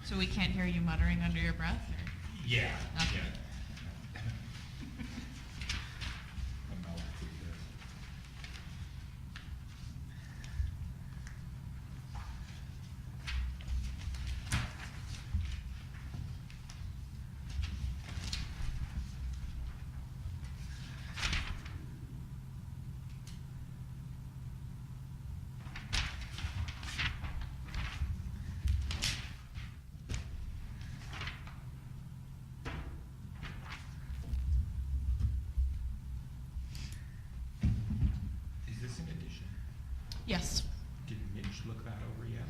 So we can't hear you muttering under your breath? Or? Yeah. Okay. Yeah. My mouth pretty good. Is this an addition? Yes. Did Mitch look that over yet?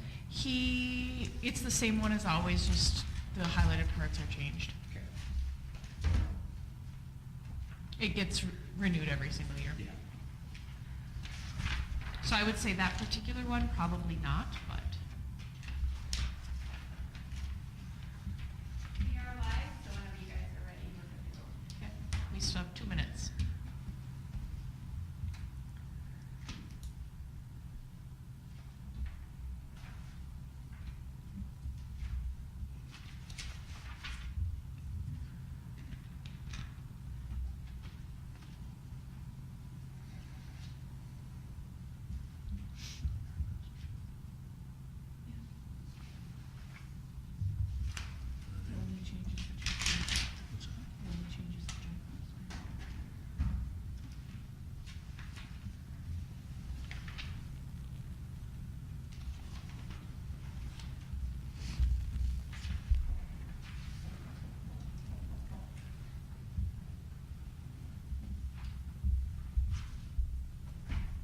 It's the same one as always, just the highlighted parts are changed. Okay. It gets renewed every single year. Yeah. So I would say that particular one, probably not, but. We are live, so whenever you guys are ready, we're good to go. Okay. We still have 2 minutes.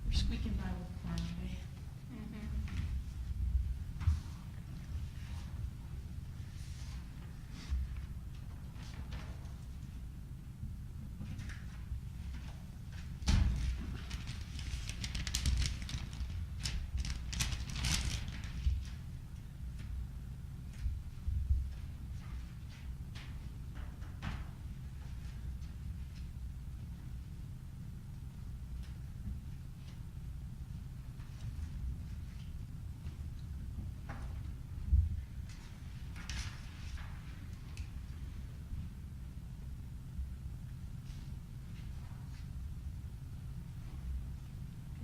We're squeaking by with corn today. Good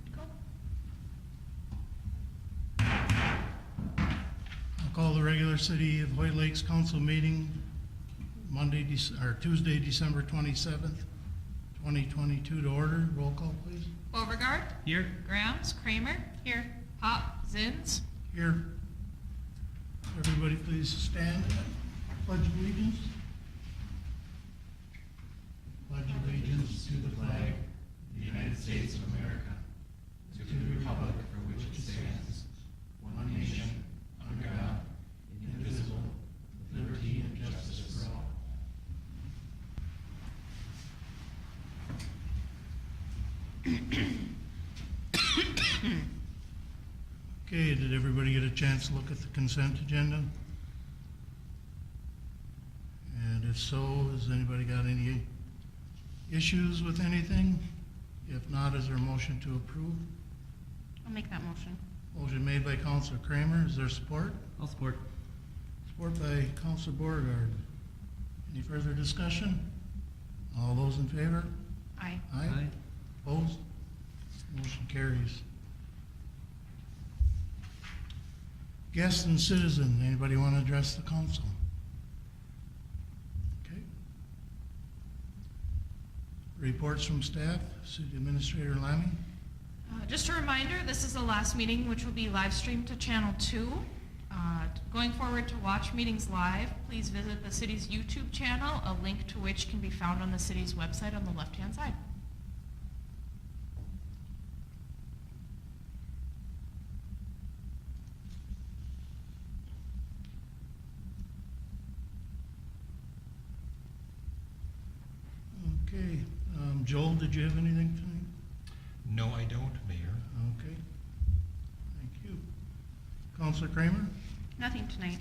to go. I'll call the regular City of Hoyt Lakes Council meeting Tuesday, December 27th, 2022 to order. Roll call, please. Beauregard. Here. Grams. Kramer. Here. Pop. Zins. Here. Everybody please stand. Pledge allegiance. Pledge allegiance to the flag of the United States of America, to the republic for which it stands, one nation, under God, indivisible, with liberty and justice for all. Okay, did everybody get a chance to look at the consent agenda? And if so, has anybody got any issues with anything? If not, is there a motion to approve? I'll make that motion. Motion made by Councilor Kramer, is there support? I'll support. Support by Councilor Beauregard. Any further discussion? All those in favor? Aye. Aye. Opposed? Motion carries. Guests and citizen, anybody want to address the council? Okay. Reports from staff, City Administrator Lammy. Just a reminder, this is the last meeting which will be live streamed to Channel 2. Going forward, to watch meetings live, please visit the city's YouTube channel, a link to which can be found on the city's website on the left-hand side. Okay, Joel, did you have anything tonight? No, I don't, Mayor. Okay, thank you. Councilor Kramer? Nothing tonight.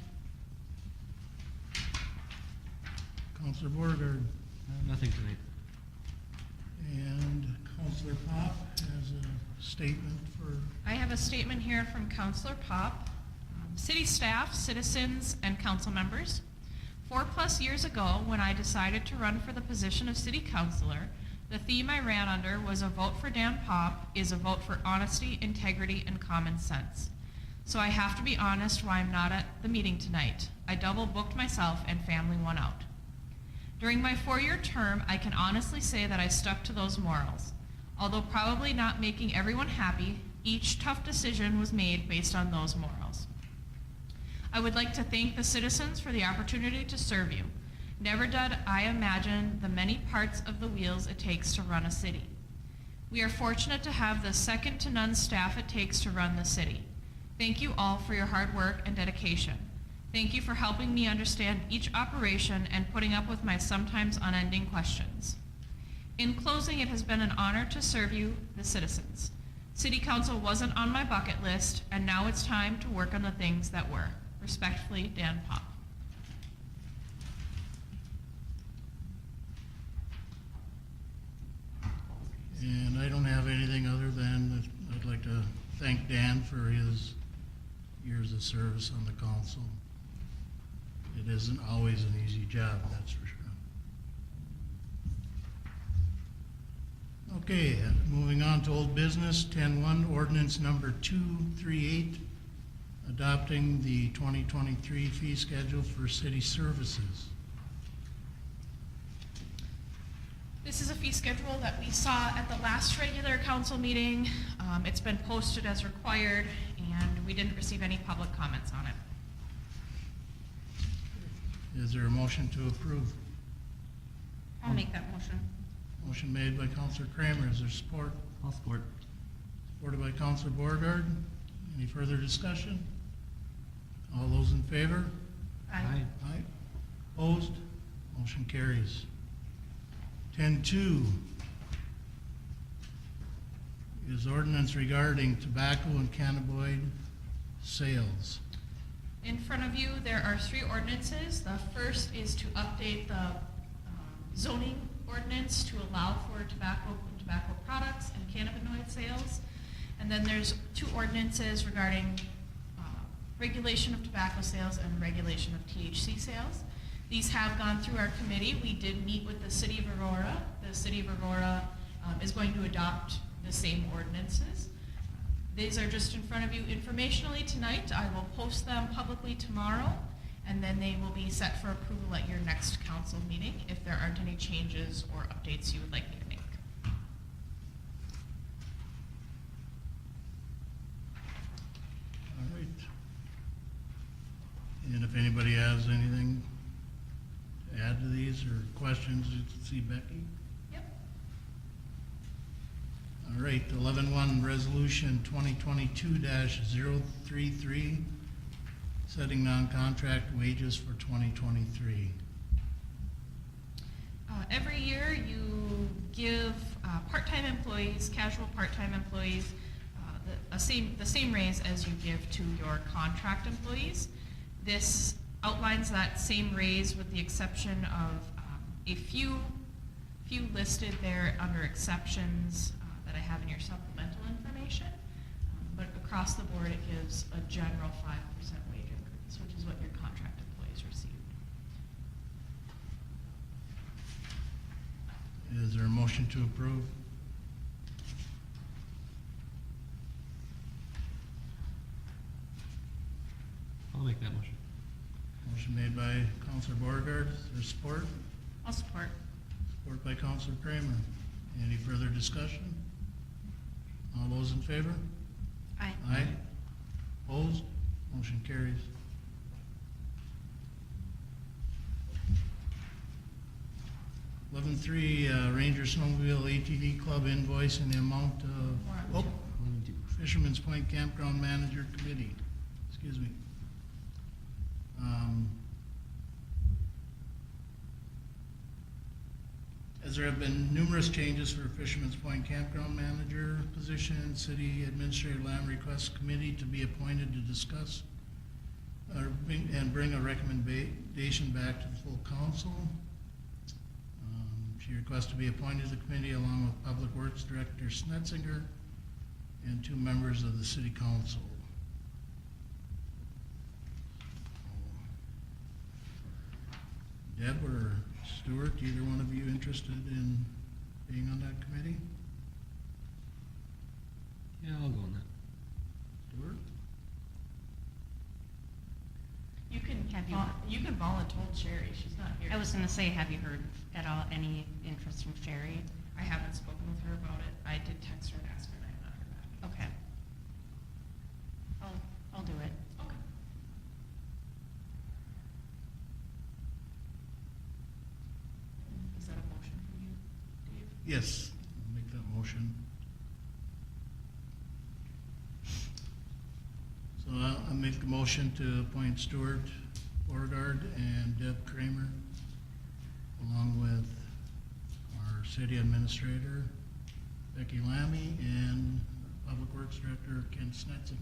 Councilor Beauregard? Nothing tonight. And Councilor Pop has a statement for, I have a statement here from Councilor Pop. city staff, citizens, and council members. 4+ years ago, when I decided to run for the position of city councilor, the theme I ran under was a vote for Dan Pop is a vote for honesty, integrity, and common sense. So I have to be honest why I'm not at the meeting tonight. I double booked myself and family won out. During my 4-year term, I can honestly say that I stuck to those morals. Although probably not making everyone happy, each tough decision was made based on those morals. I would like to thank the citizens for the opportunity to serve you. Never did I imagine the many parts of the wheels it takes to run a city. We are fortunate to have the second-to-none staff it takes to run the city. Thank you all for your hard work and dedication. Thank you for helping me understand each operation and putting up with my sometimes unending questions. In closing, it has been an honor to serve you, the citizens. City Council wasn't on my bucket list, and now it's time to work on the things that were. Respectfully, Dan Pop. And I don't have anything other than that I'd like to thank Dan for his years of service on the council. It isn't always an easy job, that's for sure. Okay, moving on to old business, 10-1, ordinance number 238, adopting the 2023 fee schedule for city services. This is a fee schedule that we saw at the last regular council meeting. It's been posted as required, and we didn't receive any public comments on it. Is there a motion to approve? I'll make that motion. Motion made by Councilor Kramer. Is there support? I'll support. Supported by Councilor Beauregard. Any further discussion? All those in favor? Aye. Aye. Opposed? Motion carries. 10-2 is ordinance regarding tobacco and cannabinoid sales. In front of you, there are 3 ordinances. The first is to update the zoning ordinance to allow for tobacco products and cannabinoid sales. And then there's 2 ordinances regarding regulation of tobacco sales and regulation of THC sales. These have gone through our committee. We did meet with the City of Aurora. The City of Aurora is going to adopt the same ordinances. These are just in front of you informationally tonight. I will post them publicly tomorrow, and then they will be set for approval at your next council meeting if there aren't any changes or updates you would like me to make. All right. And if anybody has anything to add to these or questions, you can see Becky. Yep. All right, 11-1, resolution 2022-033, setting non-contract wages for 2023. Every year you give part-time employees, casual part-time employees, the same raise as you give to your contract employees. This outlines that same raise with the exception of a few listed there under exceptions that I have in your supplemental information. But across the board, it gives a general 5% wage increase, which is what your contract employees receive. Is there a motion to approve? I'll make that motion. Motion made by Councilor Beauregard. Is there support? I'll support. Support by Councilor Kramer. Any further discussion? All those in favor? Aye. Aye. Opposed? Motion carries. Ranger Snowmobile ATV Club invoice in the amount of, Fisherman's Point Campground Manager Committee, excuse me. As there have been numerous changes for Fisherman's Point Campground Manager position, City Administrative Land Request Committee to be appointed to discuss and bring a recommendation back to the full council. She requests to be appointed to the committee along with Public Works Director Snetzinger, 2 members of the City Council. Deb or Stuart, either one of you interested in being on that committee? Yeah, I'll go on that. Stuart? You can, Have you- you can volunteer Sherry, she's not here. I was gonna say, have you heard at all any interest from Sherry? I haven't spoken with her about it. I did text her and ask her, and I have not heard back. Okay. I'll do it. Okay. Is that a motion for you, Dave? Yes, I'll make that motion. So I'll make the motion to appoint Stuart Beauregard and Deb Kramer, along with our city administrator, Becky Lammy, and Public Works Director, Ken Snetzen,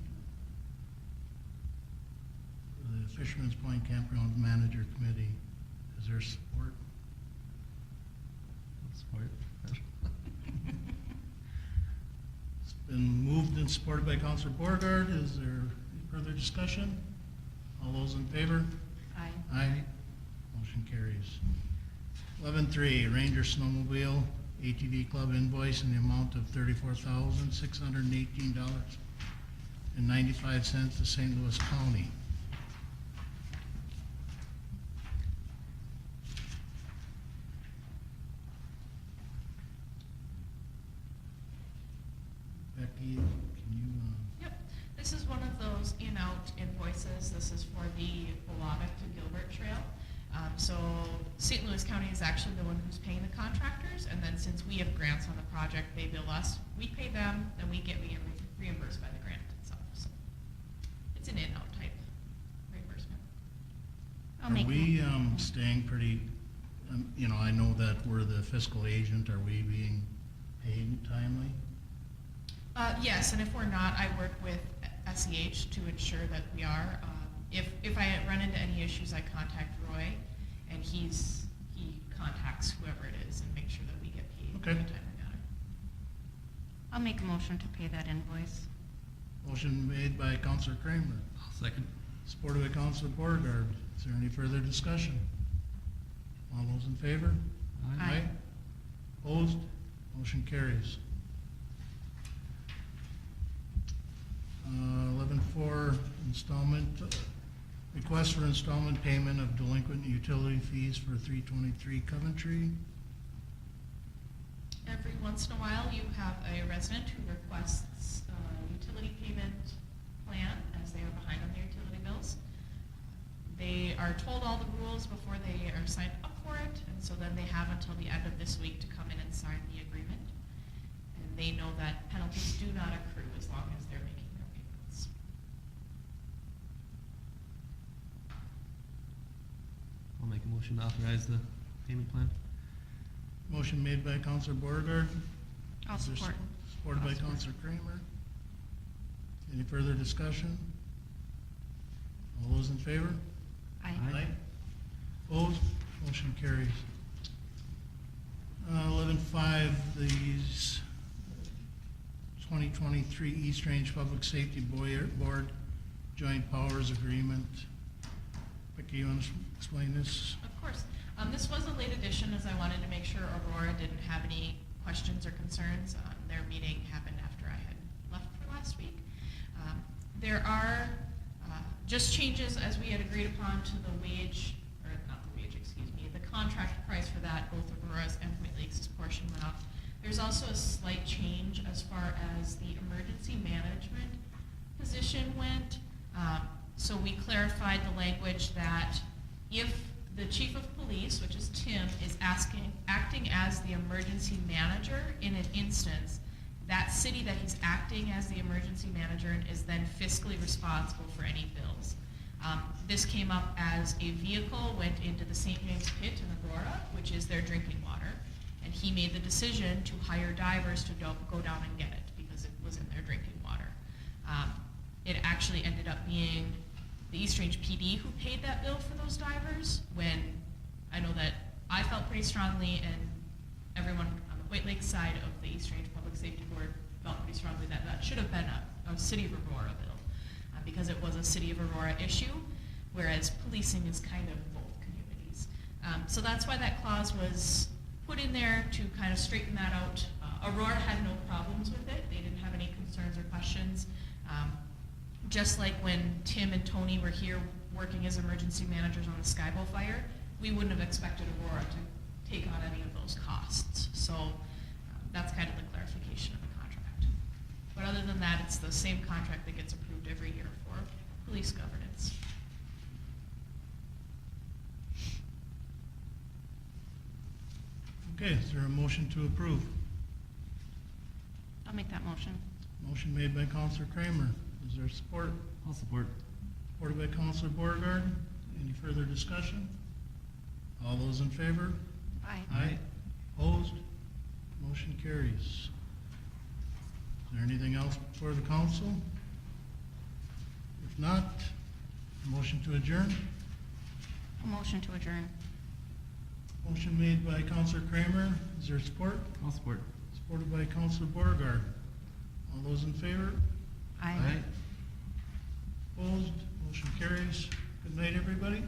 for the Fisherman's Point Campground Manager Committee. Is there support? I'll support it. It's been moved and supported by Councilor Beauregard. Is there any further discussion? All those in favor? Aye. Aye. Motion carries. 11.3, Ranger Snowmobile ATV Club invoice in the amount of $34,618.95 to St. Louis County. Becky, can you, Yep, this is one of those in-out invoices. This is for the Waback to Gilbert Trail. So St. Louis County is actually the one who's paying the contractors, and then since we have grants on the project, they bill us. We pay them, then we get reimbursed by the grant itself. So it's an in-out type reimbursement. I'll are make. we staying pretty, you know, I know that we're the fiscal agent. Are we being paid timely? Yes, and if we're not, I work with SEH to ensure that we are. If I run into any issues, I contact Roy, and he contacts whoever it is and make sure that we get paid in Okay. a timely manner. I'll make a motion to pay that invoice. Motion made by Councilor Kramer, I'll second. supported by Councilor Beauregard. Is there any further discussion? All those in favor? Aye. Opposed? Motion carries. 11.4, installment, request for installment payment of delinquent utility fees for 323 Coventry. Every once in a while, you have a resident who requests a utility payment plan as they are behind on their utility bills. They are told all the rules before they are signed up for it, and so then they have until the end of this week to come in and sign the agreement. And they know that penalties do not accrue as long as they're making their payments. I'll make a motion to authorize the payment plan. Motion made by Councilor Beauregard. I'll Is there support. Supported by Councilor Kramer. Any further discussion? All those in favor? Aye. Aye. Opposed? Motion carries. 11.5, these 2023 East Range Public Safety Board Joint Powers Agreement. Becky, you want to explain this? Of course. This was a late addition, as I wanted to make sure Aurora didn't have any questions or concerns. Their meeting happened after I had left for last week. There are just changes as we had agreed upon to the wage, or not the wage, excuse me, the contract price for that, both Aurora's and Point Lakes' portion went up. There's also a slight change as far as the emergency management position went. So we clarified the language that if the chief of police, which is Tim, is acting as the emergency manager in an instance, that city that he's acting as the emergency manager in is then fiscally responsible for any bills. This came up as a vehicle went into the St. James Pit in Aurora, which is their drinking water, and he made the decision to hire divers to go down and get it because it was in their drinking water. It actually ended up being the East Range PD who paid that bill for those divers, when I know that I felt pretty strongly, and everyone on the White Lake side of the East Range Public Safety Board felt pretty strongly that that should have been a City of Aurora bill, because it was a City of Aurora issue, whereas policing is kind of both communities. So that's why that clause was put in there to kind of straighten that out. Aurora had no problems with it. They didn't have any concerns or questions. Just like when Tim and Tony were here working as emergency managers on the Skybo fire, we wouldn't have expected Aurora to take on any of those costs. So that's kind of the clarification of the contract. But other than that, it's the same contract that gets approved every year for police governance. Okay, is there a motion to approve? I'll make that motion. Motion made by Counselor Kramer. Is there support? I'll support. Supported by Counselor Beauregard. Any further discussion? All those in favor? Aye. Aye. Opposed? Motion carries. Is there anything else before the council? If not, motion to adjourn. A motion to adjourn. Motion made by Counselor Kramer. Is there support? I'll support. Supported by Counselor Beauregard. All those in favor? Aye. Opposed? Motion carries. Good night, everybody.